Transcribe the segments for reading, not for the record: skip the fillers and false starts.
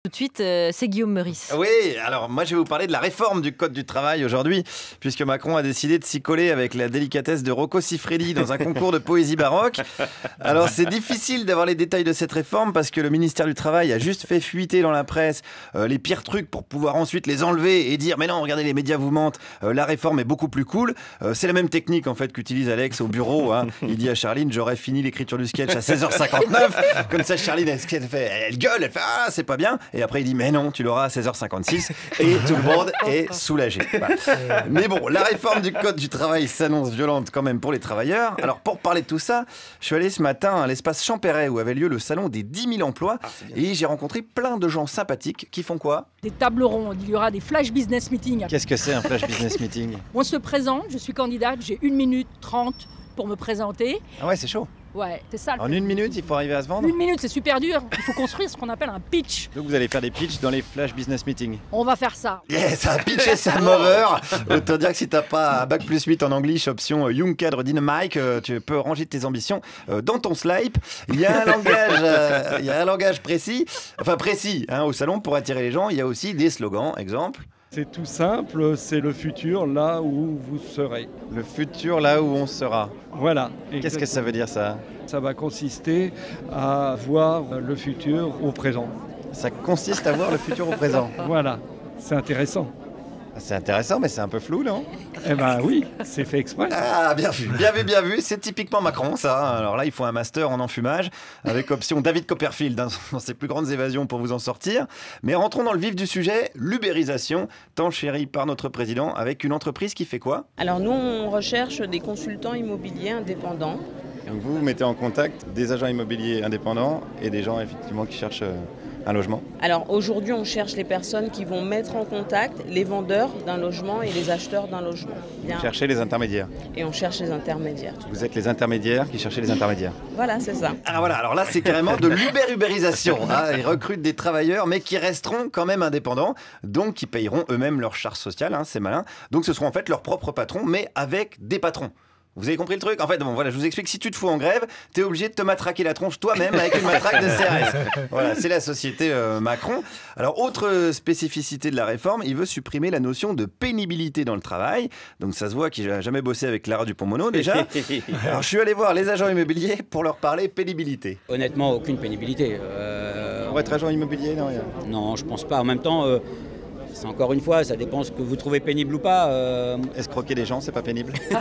Tout de suite, c'est Guillaume Meurice. Oui, alors moi je vais vous parler de la réforme du Code du travail aujourd'hui, puisque Macron a décidé de s'y coller avec la délicatesse de Rocco Siffredi dans un concours de poésie baroque. Alors c'est difficile d'avoir les détails de cette réforme parce que le ministère du Travail a juste fait fuiter dans la presse les pires trucs pour pouvoir ensuite les enlever et dire mais non, regardez, les médias vous mentent, la réforme est beaucoup plus cool. C'est la même technique en fait qu'utilise Alex au bureau. Hein. Il dit à Charline, j'aurais fini l'écriture du sketch à 16h59. Comme ça Charline, elle gueule, elle fait ah c'est pas bien. Et après, il dit, mais non, tu l'auras à 16h56. Et tout le monde est soulagé. Voilà. Mais bon, la réforme du Code du travail s'annonce violente quand même pour les travailleurs. Alors, pour parler de tout ça, je suis allé ce matin à l'espace Champéret où avait lieu le salon des 10 000 emplois. Et j'ai rencontré plein de gens sympathiques qui font quoi? Des tables rondes, il y aura des flash business meetings. Qu'est-ce que c'est un flash business meeting? On se présente, je suis candidate, j'ai 1 minute 30 pour me présenter. Ah ouais, c'est chaud. Ouais, c'est ça. En 1 minute, il faut arriver à se vendre? 1 minute, c'est super dur. Il faut construire ce qu'on appelle un pitch. Donc vous allez faire des pitchs dans les flash business meetings? On va faire ça. Yes, un pitch et ça mover. Autant dire que si t'as pas un bac plus 8 en anglais, option Young Cadre Dynamite, tu peux ranger tes ambitions dans ton slide. Il y a un langage précis, enfin précis, hein, au salon pour attirer les gens. Il y a aussi des slogans, exemple. C'est tout simple, c'est le futur là où vous serez. Le futur là où on sera. Voilà. Qu'est-ce que ça veut dire ça? Ça va consister à voir le futur au présent. Ça consiste à voir le futur au présent. Voilà, c'est intéressant. C'est intéressant, mais c'est un peu flou, non? Eh ben oui, c'est fait exprès. Ah, bien vu, bien vu, bien vu. C'est typiquement Macron, ça. Alors là, il faut un master en enfumage, avec option David Copperfield dans ses plus grandes évasions pour vous en sortir. Mais rentrons dans le vif du sujet, l'ubérisation, tant chérie par notre président, avec une entreprise qui fait quoi? Alors nous, on recherche des consultants immobiliers indépendants. Donc vous mettez en contact des agents immobiliers indépendants et des gens effectivement qui cherchent un logement? Alors aujourd'hui, on cherche les personnes qui vont mettre en contact les vendeurs d'un logement et les acheteurs d'un logement. Bien. Cherchez les intermédiaires. Et on cherche les intermédiaires. Vous êtes les intermédiaires qui cherchez les intermédiaires. Voilà, c'est ça. Alors là, c'est carrément de l'ubérisation. Hein. Ils recrutent des travailleurs, mais qui resteront quand même indépendants, donc qui payeront eux-mêmes leur charge sociale, hein, c'est malin. Donc ce seront en fait leurs propres patrons, mais avec des patrons. Vous avez compris le truc? En fait, bon, voilà, je vous explique, si tu te fous en grève, t'es obligé de te matraquer la tronche toi-même avec une matraque de CRS. Voilà, c'est la société Macron. Alors, autre spécificité de la réforme, il veut supprimer la notion de pénibilité dans le travail. Donc, ça se voit qu'il n'a jamais bossé avec Clara Dupont-Moreau, déjà. Alors, je suis allé voir les agents immobiliers pour leur parler pénibilité. Honnêtement, aucune pénibilité. Pour être agent immobilier, non, rien. Non, je pense pas. En même temps... c'est encore une fois, ça dépend ce que vous trouvez pénible ou pas. Escroquer les gens, c'est pas pénible? Ça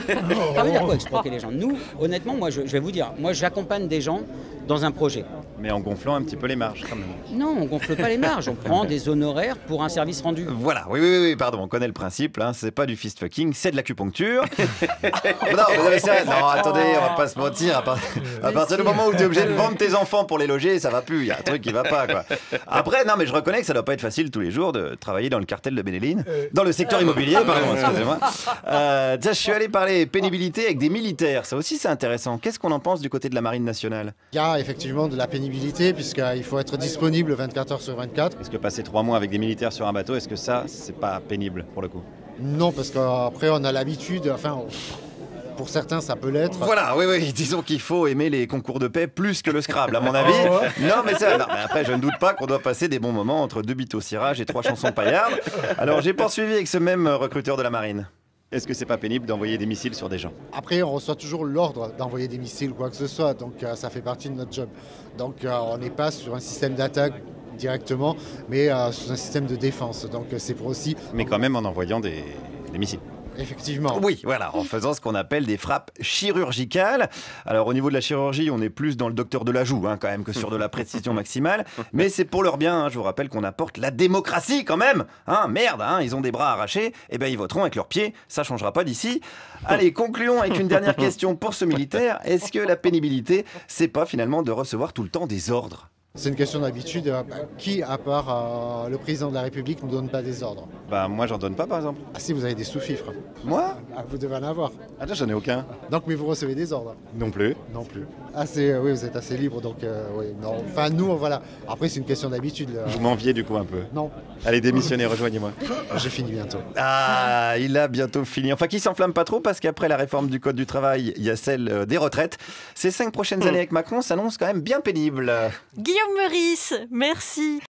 veut dire quoi, escroquer les gens? Nous, honnêtement, moi, je vais vous dire, moi, j'accompagne des gens dans un projet. Mais en gonflant un petit peu les marges, quand même. Non, on gonfle pas les marges, on prend des honoraires pour un service rendu. Voilà, oui, pardon, on connaît le principe, hein, c'est pas du fist fucking, c'est de l'acupuncture. non, attendez, on va pas se mentir, à partir du moment où tu es obligé de vendre tes enfants pour les loger, ça va plus, il y a un truc qui va pas, quoi. Après, non, mais je reconnais que ça doit pas être facile tous les jours de travailler dans le cartel de Benelline, dans le secteur immobilier, pardon, excusez-moi. Tiens, je suis allé parler pénibilité avec des militaires, ça aussi c'est intéressant. Qu'est-ce qu'on en pense du côté de la Marine nationale? Il y a effectivement de la pénibilité puisqu'il faut être disponible 24 heures sur 24. Est-ce que passer 3 mois avec des militaires sur un bateau, est-ce que ça, c'est pas pénible pour le coup? Non, parce qu'après on a l'habitude, enfin... Pour certains, ça peut l'être. Voilà, oui, disons qu'il faut aimer les concours de paix plus que le Scrabble, à mon avis. Non, mais ça, non, mais après, je ne doute pas qu'on doit passer des bons moments entre 2 bites au cirage et 3 chansons paillardes. Alors, j'ai poursuivi avec ce même recruteur de la marine. Est-ce que c'est pas pénible d'envoyer des missiles sur des gens? Après, on reçoit toujours l'ordre d'envoyer des missiles ou quoi que ce soit, donc ça fait partie de notre job. Donc, on n'est pas sur un système d'attaque directement, mais sur un système de défense. Donc, c'est pour aussi... Mais quand même en envoyant des missiles. Effectivement. Oui, voilà, en faisant ce qu'on appelle des frappes chirurgicales. Alors au niveau de la chirurgie, on est plus dans le docteur de la joue, hein, quand même, que sur de la précision maximale. Mais c'est pour leur bien, hein, je vous rappelle qu'on apporte la démocratie quand même. Hein, merde, hein, ils ont des bras arrachés, et ben ils voteront avec leurs pieds, ça changera pas d'ici. Allez, concluons avec une dernière question pour ce militaire. Est-ce que la pénibilité, c'est pas finalement de recevoir tout le temps des ordres? C'est une question d'habitude. Qui, à part le président de la République, ne donne pas des ordres? Bah moi, j'en donne pas, par exemple. Ah si, vous avez des sous-fifres. Moi? Vous devez en avoir. Ah là, j'en ai aucun. Donc, mais vous recevez des ordres? Non plus. Non plus. Ah, oui, vous êtes assez libre, donc oui. Non. Enfin, nous, voilà. Après, c'est une question d'habitude. Vous m'enviez du coup un peu. Non. Allez, démissionnez, rejoignez-moi. J'ai fini bientôt. Ah, il a bientôt fini. Enfin, qui s'enflamme pas trop, parce qu'après la réforme du Code du travail, il y a celle des retraites. Ces 5 prochaines années avec Macron s'annoncent quand même bien pénibles. Guillaume Meurice, merci.